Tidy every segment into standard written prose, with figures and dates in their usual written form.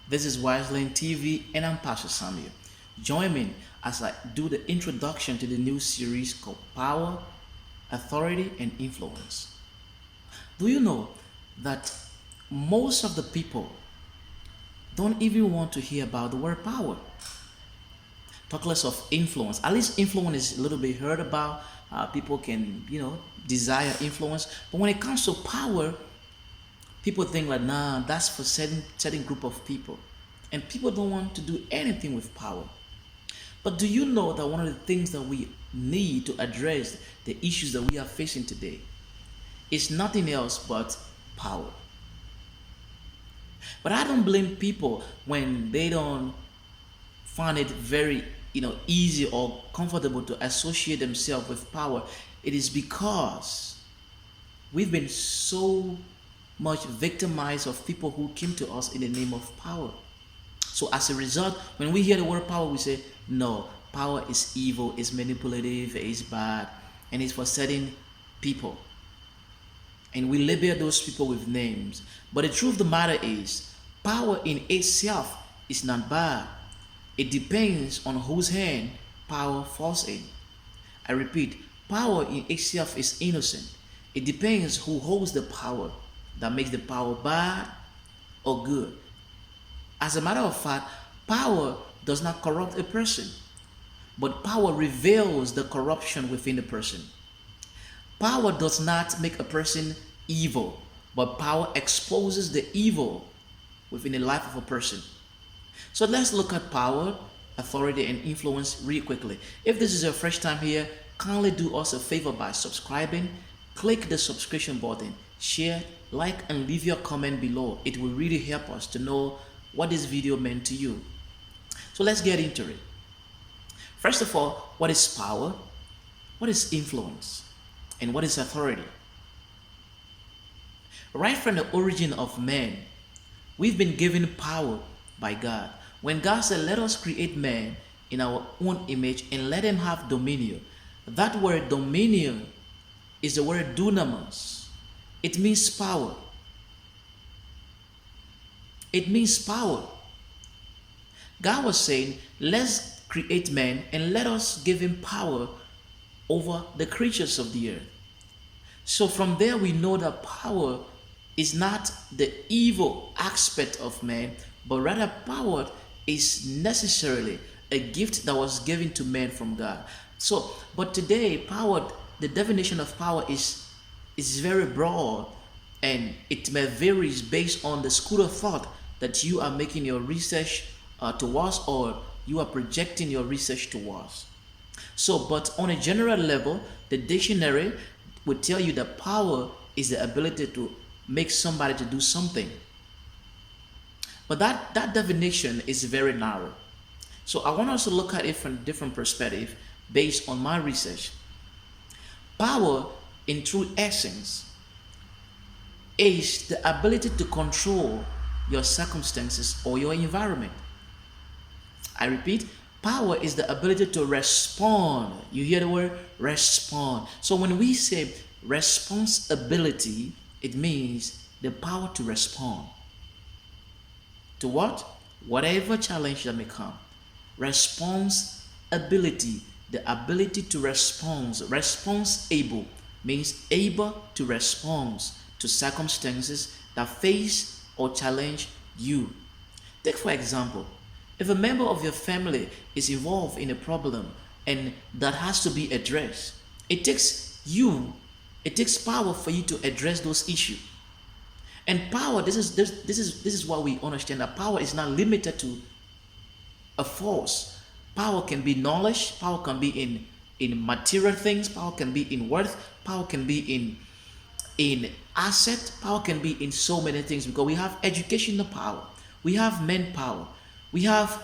This is Wiseline TV, and I'm Pastor Samuel. Join me as I do the introduction to the new series called Power, Authority, and Influence. Do you know that most of the people don't even want to hear about the word power? Talk less of influence. At least influence is a little bit heard about. People can, desire influence. But when it comes to power, people think like, nah, that's for certain group of people. And people don't want to do anything with power. But do you know that one of the things that we need to address the issues that we are facing today is nothing else but power? But I don't blame people when they don't find it very easy or comfortable to associate themselves with power. It is because we've been so much victimized of people who came to us in the name of power. So as a result, when we hear the word power, we say, no, power is evil, it's manipulative, it's bad, and it's for certain people. And we label those people with names. But the truth of the matter is, power in itself is not bad. It depends on whose hand power falls in. I repeat, power in itself is innocent. It depends who holds the power that makes the power bad or good. As a matter of fact, power does not corrupt a person, but power reveals the corruption within the person. Power does not make a person evil, but power exposes the evil within the life of a person. So let's look at power, authority, and influence really quickly. If this is your first time here, kindly do us a favor by subscribing. Click the subscription button, share, like, and leave your comment below. It will really help us to know what this video meant to you. So let's get into it. First of all, what is power? What is influence? And what is authority? Right from the origin of man, we've been given power by God. When God said, let us create man in our own image and let him have dominion, that word dominion is the word dunamis. It means power. It means power. God was saying, let's create man and let us give him power over the creatures of the earth. So from there we know that power is not the evil aspect of man, but rather power is necessarily a gift that was given to man from God. So, but today power, the definition of power is very broad, and it may vary based on the school of thought that you are making your research towards, or you are projecting your research towards. So, but on a general level, the dictionary would tell you that power is the ability to make somebody to do something. But that definition is very narrow. So I want us to look at it from a different perspective based on my research. Power, in true essence, is the ability to control your circumstances or your environment. I repeat, power is the ability to respond. You hear the word respond. So when we say responsibility, it means the power to respond. To what? Whatever challenge that may come. Responsibility, the ability to respond. Responsible means able to respond to circumstances that face or challenge you. Take for example, if a member of your family is involved in a problem and that has to be addressed, it takes power for you to address those issues. And power, this is what we understand, that power is not limited to a force. Power can be knowledge, power can be in material things, power can be in worth, power can be in asset, power can be in so many things, because we have educational power, we have manpower, we have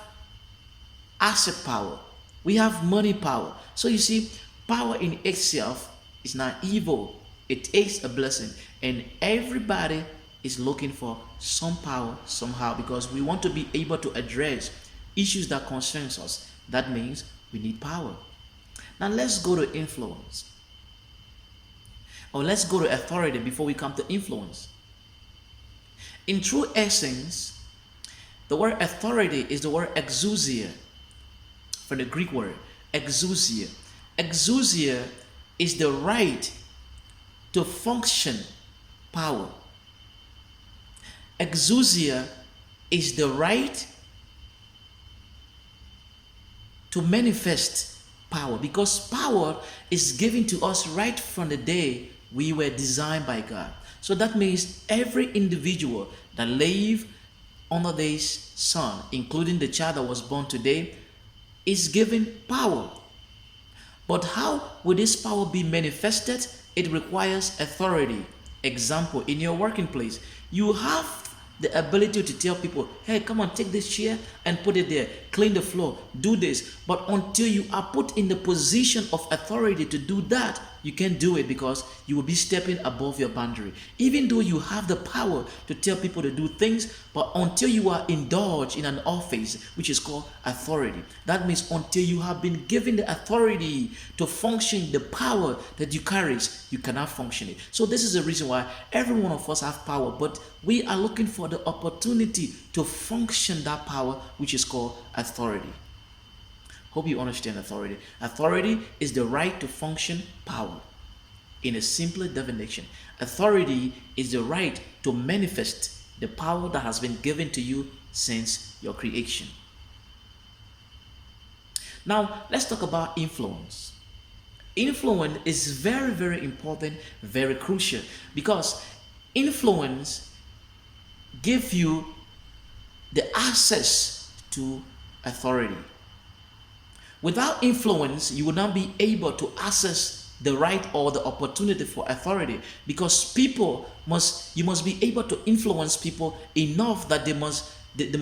asset power, we have money power. So you see, power in itself is not evil, it is a blessing, and everybody is looking for some power somehow, because we want to be able to address issues that concerns us. That means we need power. Now let's go to influence, or let's go to authority before we come to influence. In true essence, The word authority is the word exousia, from the Greek word exousia. Exousia is the right to function power. Exousia is the right to manifest power, because power is given to us right from the day we were designed by God. So that means every individual that live under this sun, including the child that was born today, is given power. But how will this power be manifested? It requires authority. Example, in your working place, you have the ability to tell people, hey, come on, take this chair and put it there, clean the floor, do this. But until you are put in the position of authority to do that, you can't do it, because you will be stepping above your boundary. Even though you have the power to tell people to do things, but until you are indulged in an office, which is called authority, that means until you have been given the authority to function the power that you carry, you cannot function it. So this is the reason why every one of us have power, but we are looking for the opportunity to function that power, which is called authority. Hope you understand authority. Authority is the right to function power. In a simpler definition, authority is the right to manifest the power that has been given to you since your creation. Now, let's talk about influence. Influence is very, very important, very crucial, because influence gives you the access to authority. Without influence, you will not be able to access the right or the opportunity for authority, because you must be able to influence people enough that they must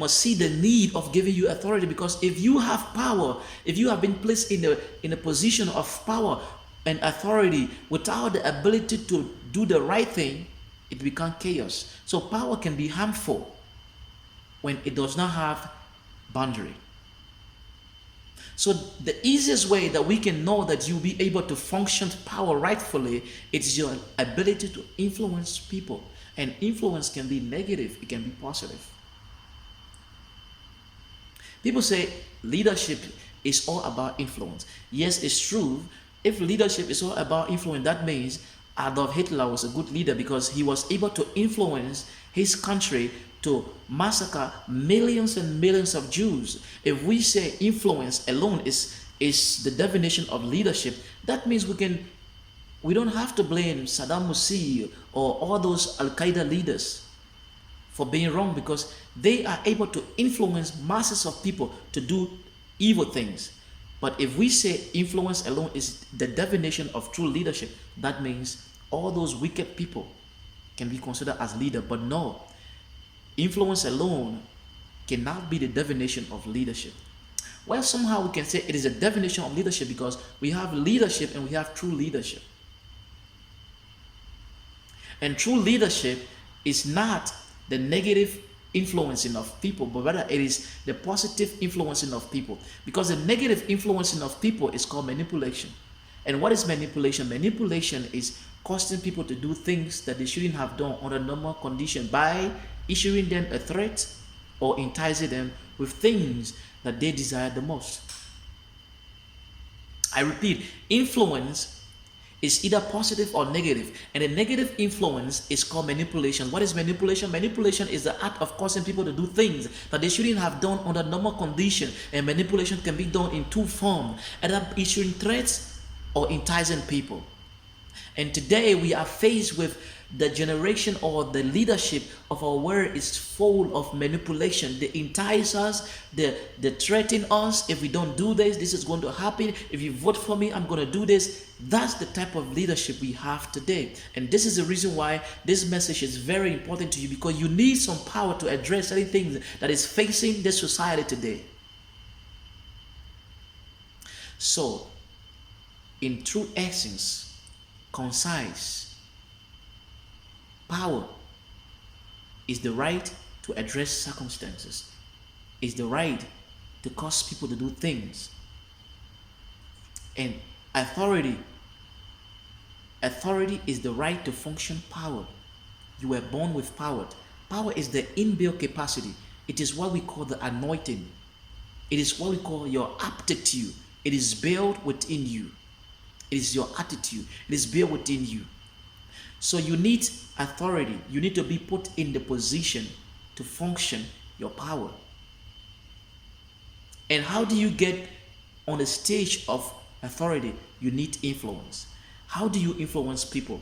see the need of giving you authority. Because if you have power, if you have been placed in a position of power and authority without the ability to do the right thing, it becomes chaos. So power can be harmful when it does not have boundary. So the easiest way that we can know that you'll be able to function power rightfully, it's your ability to influence people. And influence can be negative, it can be positive. People say leadership is all about influence. Yes, it's true. If leadership is all about influence, that means Adolf Hitler was a good leader, because he was able to influence his country to massacre millions and millions of Jews. If we say influence alone is the definition of leadership, that means we don't have to blame Saddam Hussein or all those Al-Qaeda leaders for being wrong, because they are able to influence masses of people to do evil things. But if we say influence alone is the definition of true leadership, that means all those wicked people can be considered as leader. But no, influence alone cannot be the definition of leadership. Well, somehow we can say it is a definition of leadership, because we have leadership and we have true leadership. And true leadership is not the negative influencing of people, but rather it is the positive influencing of people. Because the negative influencing of people is called manipulation. And what is manipulation? Manipulation is causing people to do things that they shouldn't have done under normal condition by issuing them a threat or enticing them with things that they desire the most. I repeat, influence is either positive or negative, and a negative influence is called manipulation. What is manipulation? Manipulation is the act of causing people to do things that they shouldn't have done under normal condition. And manipulation can be done in two forms, either issuing threats or enticing people. And today we are faced with the generation, or the leadership of our world is full of manipulation. They entice us, they threaten us. If we don't do this, this is going to happen. If you vote for me, I'm going to do this. That's the type of leadership we have today. And this is the reason why this message is very important to you, because you need some power to address certain things that is facing the society today. So, in true essence, concise, power is the right to address circumstances, is the right to cause people to do things. And authority is the right to function power. You were born with power. Power is the inbuilt capacity. It is what we call the anointing. It is what we call your aptitude. It is built within you. It is your attitude. It is built within you. So you need authority. You need to be put in the position to function your power. And how do you get on a stage of authority? You need influence. How do you influence people?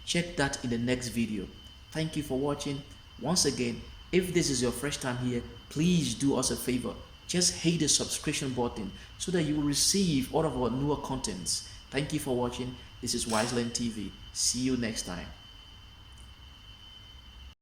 Check that in the next video. Thank you for watching. Once again, if this is your first time here, please do us a favor. Just hit the subscription button so that you will receive all of our newer contents. Thank you for watching. This is Wiseland TV. See you next time.